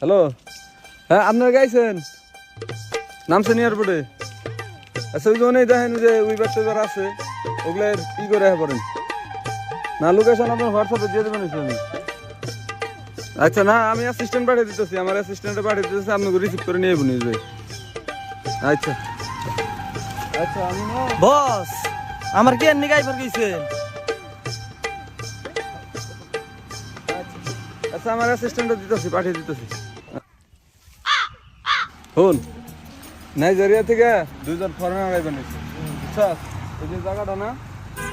Hello, হ্যাঁ আপনারা গাইছেন নামছেন এয়ারপোর্টে? আচ্ছা ওই জন্যই দেখেন যে উইবার টিবার আছে, ওগুলো ই করে পড়েন না, লোকেশন আপনার হোয়াটসঅ্যাপে দিয়ে দেবেন আমি। আচ্ছা না, আমি অ্যাসিস্ট্যান্ট পাঠিয়ে দিতেছি, আমার অ্যাসিস্ট্যান্টে পাঠিয়ে দিতেছি, আপনাকে রিসিভ করে নিয়ে যাবেন নিজে। আচ্ছা আচ্ছা আমি না বস আমার কি এমনি গাইবার গেছেন? আচ্ছা আমার অ্যাসিস্ট্যান্টে দিতেছি, পাঠিয়ে দিতেছি। শোন, নাইজেরিয়া থেকে দুইজন ফরেনার আইবেন, বুঝছা? এই যে জায়গাটা না,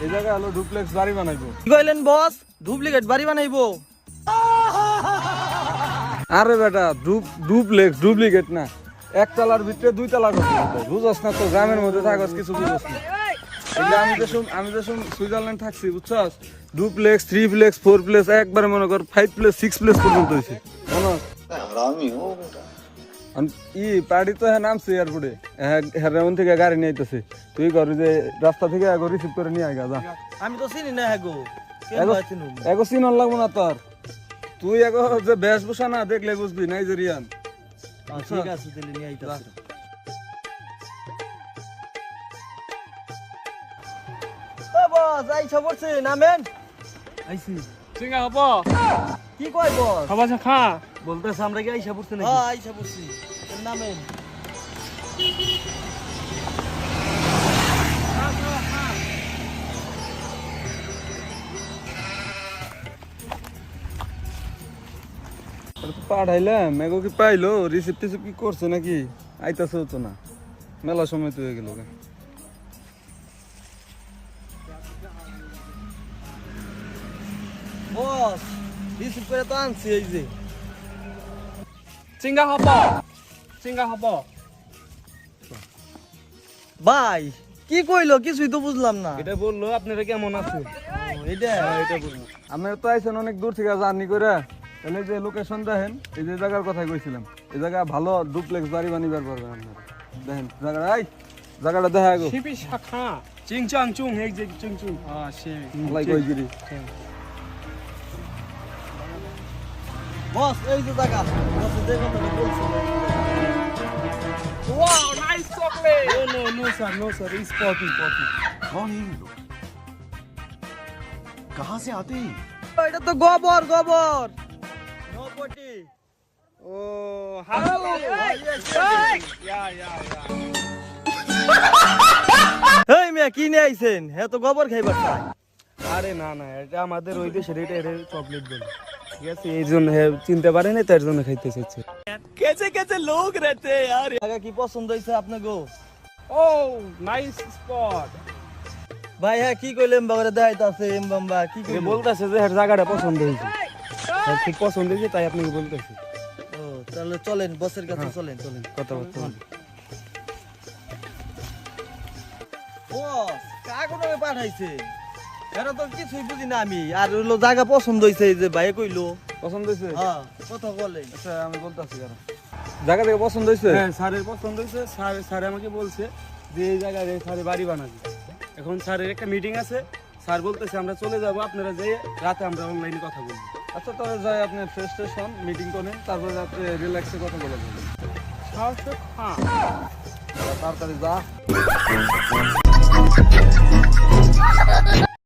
এই জায়গায় হলো ডুপ্লেক্স বাড়ি বানাইবো। কি কইলেন বস? ডুপ্লিকেট বাড়ি বানাইবো? আরে বেটা ডুপ্লেক্স, ডুপ্লিকেট না, একতলার ভিতরে দুই তলা করতে হবে, বুঝছ না? তো গ্রামের মধ্যে থাকস, কিছু বুঝছ না। এগুলো আমি তো সুইজারল্যান্ড থাকছি, বুঝছস? ডুপ্লেক্স, 3 প্লেক্স, 4 প্লেক্স, একবারে মনে কর 5 প্লেক্স, 6 প্লেক্স পর্যন্ত হয়েছে। ই পার্টি তো হ্যাঁ নামছে এয়ারপোর্টে, হ্যাঁ থেকে গাড়ি নিয়ে আইতেছে, তুই ঘরে যে রাস্তা থেকে আগে রিসিভ করে নিয়ে আয় যা। আমি তো চিনি না হ্যাগো, এগো চিনন লাগবো না তোর, তুই এগো যে বেশভূষা না দেখলে বুঝবি নাইজেরিয়ান। ঠিক আছে তাহলে নিয়ে আইতাছি। ও বস আইছা পড়ছে, নামেন। আইছি। সিঙ্গা হব কি কয় বস? খাবার খা বলতেছ আমরা কি আইছা পড়ছে নাকি? হ্যাঁ আইছা পড়ছি, নামেন। পাঠাইলাম, এগো কি পাইলো? রিসিপ্ট টিসিপ্ট কি করছে নাকি? আইতাছেও তো না, মেলা সময় তো হয়ে গেল। বস রিসিভ করে তো আনছি, এই যে সিঙ্গা হব সিঙ্গা হব ভাই কি কইলো কিছুই তো বুঝলাম না। এটা বললো আপনারা কেমন আছে, এটা এটা বললো। আপনারা তো আইছেন অনেক দূর থেকে জার্নি করে, তাহলে যে লোকেশন দেখেন, এই যে জায়গার কথা কইছিলাম, এই জায়গা ভালো ডুপ্লেক্স বাড়ি বানিবার পারবেন আপনারা। দেখেন জায়গাটা, এই জায়গাটা দেখা গো। শিপি শাখা চিং চাং চুং হেক যে চুং চুং সে লাই কইগিরি। বস এই যে জায়গা বস যে কথা বলছি। Wow nice chocolate no sir is potty कौन है ये लोग? कहाँ से आते हैं? এটা তো গোবর গোবর নপটি। ও হ্যালো ইয়া এই মিয়া কি নিয়ে আইছেন? হ্যাঁ তো গোবর খাইবার চাই। আরে না না, এটা আমাদের ওই দেশের, এটা চকলেট বলে, ঠিক আছে? এই জন্য চিনতে পারে না, তার জন্য খাইতে চাইছে। জায়গা কি পছন্দ হইছে আপনাকে? ও নাইস স্পট। ভাই হ্যাঁ কি কইলেন বাবারে দেখাইতাছে এমবাম্বা কি এ কইলো? বলতাছে যে এর জায়গাটা পছন্দ হয়েছে, খুব পছন্দ হয়েছে, তাই আপনাকে বলতেছে। ও তাহলে চলেন বসের কাছে চলেন। কথাবার্তা বস কাগজে পাঠাইছে, এরা তো কিছুই বুঝি না আমি। আর হলো জায়গা পছন্দ হইছে, এই যে ভাই কইলো পছন্দ হয়েছে? হ্যাঁ কথা বলেন। আচ্ছা আমি বলতেছি, জায়গা থেকে পছন্দ হয়েছে? হ্যাঁ স্যারের পছন্দ হয়েছে। স্যার আমাকে বলছে যে এই জায়গায় স্যারে বাড়ি বানাবে। এখন স্যারের একটা মিটিং আছে, স্যার বলতেছে আমরা চলে যাব, আপনারা যেয়ে রাতে আমরা অনলাইনে কথা বলবো। আচ্ছা তাহলে যাই, আপনি ফ্রেশ ট্রেশ হন, মিটিং করেন, তারপরে আপনি রিল্যাক্সে কথা বলে বলবেন। হ্যাঁ তাড়াতাড়ি যা।